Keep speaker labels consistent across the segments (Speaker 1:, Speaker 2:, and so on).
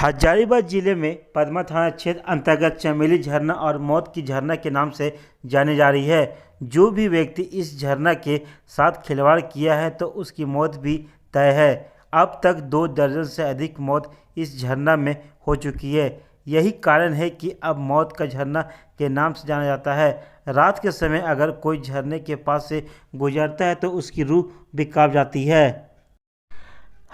Speaker 1: हजारीबाग जिले में पदमा थाना क्षेत्र अंतर्गत चमेली झरना और मौत की झरना के नाम से जानी जा रही है। जो भी व्यक्ति इस झरना के साथ खिलवाड़ किया है तो उसकी मौत भी तय है। अब तक 2 दर्जन से अधिक मौत इस झरना में हो चुकी है। यही कारण है कि अब मौत का झरना के नाम से जाना जाता है। रात के समय अगर कोई झरने के पास से गुजरता है तो उसकी रूह भी कांप जाती है।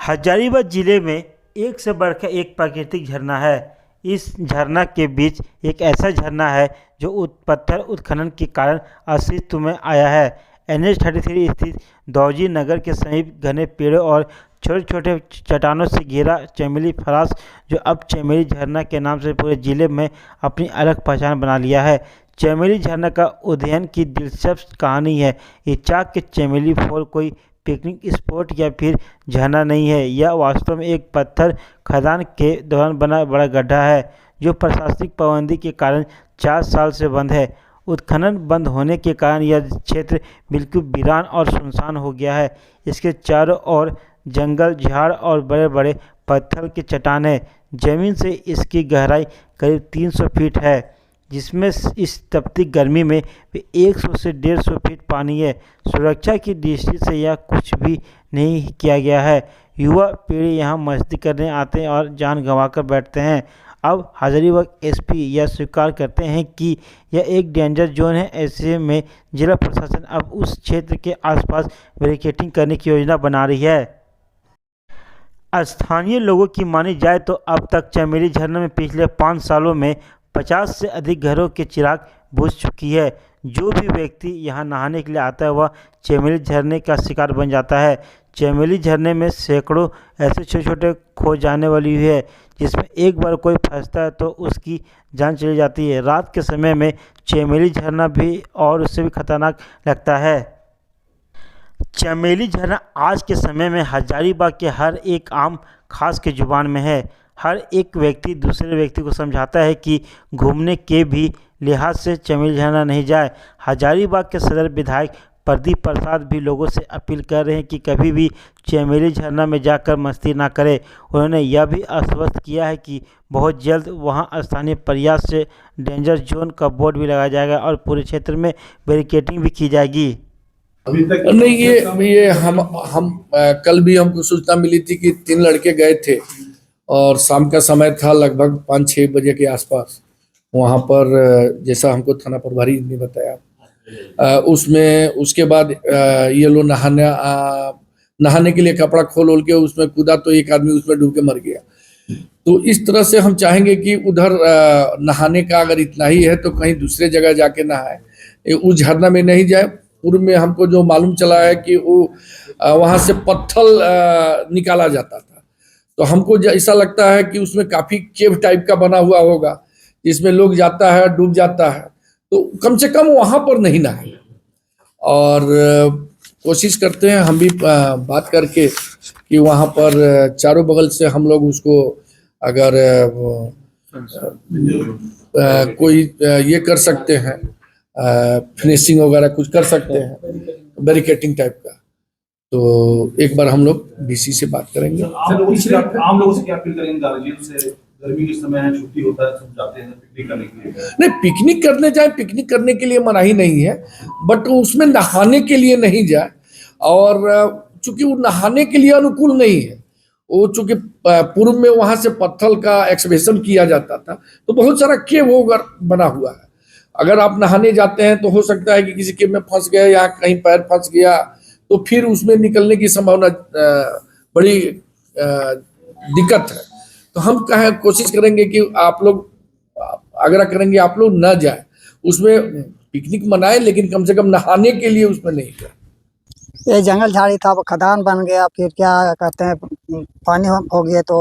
Speaker 1: हजारीबाग जिले में एक से बढ़कर एक प्राकृतिक झरना है। इस झरना के बीच एक ऐसा झरना है जो पत्थर उत्खनन के कारण अस्तित्व में आया है। NH-33 स्थित दौजी नगर के समीप घने पेड़ों और छोटे छोटे चट्टानों से घिरा चमेली फरास, जो अब चमेली झरना के नाम से पूरे जिले में अपनी अलग पहचान बना लिया है। चमेली झरना का उद्यान की दिलचस्प कहानी है। इचाक के चमेली फॉल कोई पिकनिक स्पॉट या फिर झरना नहीं है। यह वास्तव में एक पत्थर खदान के दौरान बना बड़ा गड्ढा है जो प्रशासनिक पाबंदी के कारण 4 साल से बंद है। उत्खनन बंद होने के कारण यह क्षेत्र बिल्कुल वीरान और सुनसान हो गया है। इसके चारों ओर जंगल, झाड़ और बड़े बड़े पत्थर की चट्टान है। जमीन से इसकी गहराई करीब 300 फीट है, जिसमें इस तपती गर्मी में 100 से 150 फीट पानी है। सुरक्षा की दृष्टि से यह कुछ भी नहीं किया गया है। युवा पीढ़ी यहाँ मस्ती करने आते हैं और जान गंवाकर बैठते हैं। अब हजारीबाग SP यह स्वीकार करते हैं कि यह एक डेंजर जोन है। ऐसे में जिला प्रशासन अब उस क्षेत्र के आसपास बैरिकेडिंग करने की योजना बना रही है। स्थानीय लोगों की मानी जाए तो अब तक चमेली झरना में पिछले 5 सालों में 50 से अधिक घरों के चिराग बुझ चुकी है। जो भी व्यक्ति यहाँ नहाने के लिए आता है वह चमेली झरने का शिकार बन जाता है। चमेली झरने में सैकड़ों ऐसे छोटे छोटे खो जाने वाली हुई है, जिसमें एक बार कोई फंसता है तो उसकी जान चली जाती है। रात के समय में चमेली झरना भी और उससे भी खतरनाक लगता है। चमेली झरना आज के समय में हजारीबाग के हर एक आम खास के जुबान में है। हर एक व्यक्ति दूसरे व्यक्ति को समझाता है कि घूमने के भी लिहाज से चमेली झरना नहीं जाए। हजारीबाग के सदर विधायक प्रदीप प्रसाद भी लोगों से अपील कर रहे हैं कि कभी भी चमेली झरना में जाकर मस्ती ना करें। उन्होंने यह भी आश्वस्त किया है कि बहुत जल्द वहां स्थानीय प्रयास से डेंजर जोन का बोर्ड भी लगाया जाएगा और पूरे क्षेत्र में बैरिकेडिंग भी की जाएगी।
Speaker 2: अभी तक नहीं, ये हम कल भी हमको सूचना मिली थी कि 3 लड़के गए थे और शाम का समय था, लगभग 5-6 बजे के आसपास। वहाँ पर जैसा हमको थाना प्रभारी ने बताया, उसमें उसके बाद ये लोग नहाने के लिए कपड़ा खोल के उसमें कूदा तो एक आदमी उसमें डूब के मर गया। तो इस तरह से हम चाहेंगे कि उधर नहाने का अगर इतना ही है तो कहीं दूसरे जगह जाके नहाए, उस झरना में नहीं जाए। पूर्व में हमको जो मालूम चला है कि वो वहाँ से पत्थर निकाला जाता था, तो हमको ऐसा लगता है कि उसमें काफी केव टाइप का बना हुआ होगा, जिसमें लोग जाता है, डूब जाता है। तो कम से कम वहां पर नहीं नहाए और कोशिश करते हैं हम भी बात करके कि वहां पर चारों बगल से हम लोग उसको अगर कोई ये कर सकते हैं, फिनिशिंग वगैरह कुछ कर सकते हैं बैरिकेडिंग टाइप का, तो एक बार हम लोग DC से बात करेंगे।
Speaker 3: आम लोगों से क्या अपील करेंगे? गर्मी के समय है, छुट्टी होता है, सब जाते हैं पिकनिक करने के लिए।
Speaker 2: नहीं, पिकनिक करने जाए, पिकनिक करने के लिए मनाही नहीं है, बट उसमें नहाने के लिए नहीं जाए। और चूंकि वो नहाने के लिए अनुकूल नहीं है, वो चूंकि पूर्व में वहां से पत्थर का एक्सकवेशन किया जाता था, तो बहुत सारा केव वगैरह बना हुआ है। अगर आप नहाने जाते हैं तो हो सकता है कि किसी केव में फंस गए या कहीं पैर फंस गया, तो फिर उसमें निकलने की संभावना बड़ी दिक्कत है। तो हम कोशिश करेंगे कि आप लोग आग्रह करेंगे आप लोग न जाए, उसमें पिकनिक मनाए, लेकिन कम से कम नहाने के लिए उसमें नहीं जाए।
Speaker 4: ये जंगल झाड़ी था, वो खदान बन गया, फिर क्या कहते हैं पानी हो गया तो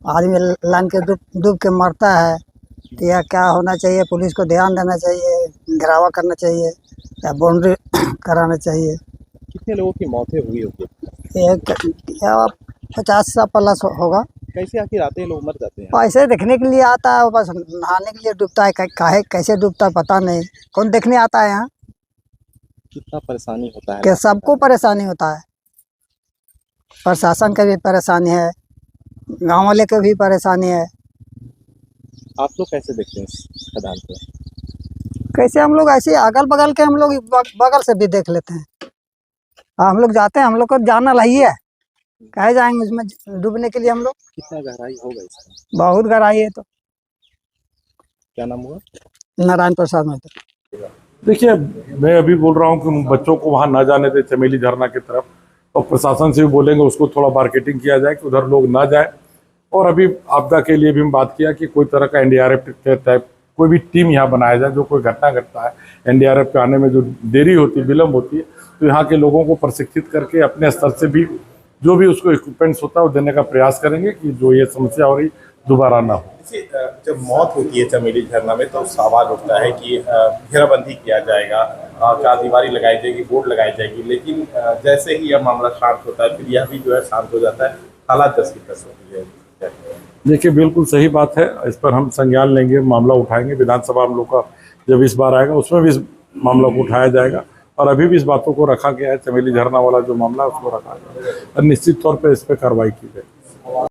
Speaker 4: आदमी लाइन के डूब के मरता है। तो यह क्या होना चाहिए, पुलिस को ध्यान देना चाहिए, घेरावा करना चाहिए या बाउंड्री कराना चाहिए।
Speaker 5: कितने लोगों की मौतें हुई होगी?
Speaker 4: 50 से प्लस होगा।
Speaker 5: कैसे आखिर आते हैं लोग, मर जाते हैं?
Speaker 4: ऐसे देखने के लिए आता है, बस नहाने के लिए डूबता है, काहे कैसे डूबता है पता नहीं, कौन देखने आता है यहाँ।
Speaker 5: कितना परेशानी होता है?
Speaker 4: क्या सबको परेशानी होता है, प्रशासन का भी परेशानी है, गांव वाले को भी परेशानी है।
Speaker 5: आप लोग कैसे देखते हैं इस खदान को?
Speaker 4: कैसे हम लोग ऐसे अगल बगल के हम लोग बगल से भी देख लेते हैं। हम लोग जाते हैं, हम लोग को जाना नहीं है, कहे जाएंगे उसमें डूबने के लिए हम लोग।
Speaker 5: कितना गहराई होगा इसका?
Speaker 4: बहुत गहराई है। तो
Speaker 5: क्या नाम हुआ?
Speaker 4: नारायण प्रसाद महतो।
Speaker 6: देखिए, मैं अभी बोल रहा हूँ कि बच्चों को वहाँ ना जाने दे चमेली झरना की तरफ, और प्रशासन से भी बोलेंगे उसको थोड़ा मार्केटिंग किया जाए कि उधर लोग ना जाए। और अभी आपदा के लिए भी हम बात किया कि कोई तरह का एनडीआरएफ टाइप कोई भी टीम यहाँ बनाया जाए। जो कोई घटना घटता है, एनडीआरएफ के आने में जो देरी होती है, विलम्ब होती है, तो यहाँ के लोगों को प्रशिक्षित करके अपने स्तर से भी जो भी उसको इक्विपमेंट्स होता है वो देने का प्रयास करेंगे कि जो ये समस्या हो रही दोबारा ना हो।
Speaker 7: जब मौत होती है चमेली झरना में तो सवाल उठता है कि घेराबंदी किया जाएगा, चारदीवारी लगाई जाएगी, बोर्ड लगाई जाएगी, लेकिन जैसे ही यह मामला शांत होता है फिर यह भी जो है शांत हो जाता है, हालात 10 की 10 होती है।
Speaker 6: देखिए, बिल्कुल सही बात है, इस पर हम संज्ञान लेंगे, मामला उठाएंगे। विधानसभा हम लोग का जब इस बार आएगा उसमें भी इस मामला को उठाया जाएगा, और अभी भी इस बातों को रखा गया है, चमेली झरना वाला जो मामला है उसको रखा गया है, और निश्चित तौर पर इस पर कार्रवाई की जाएगी।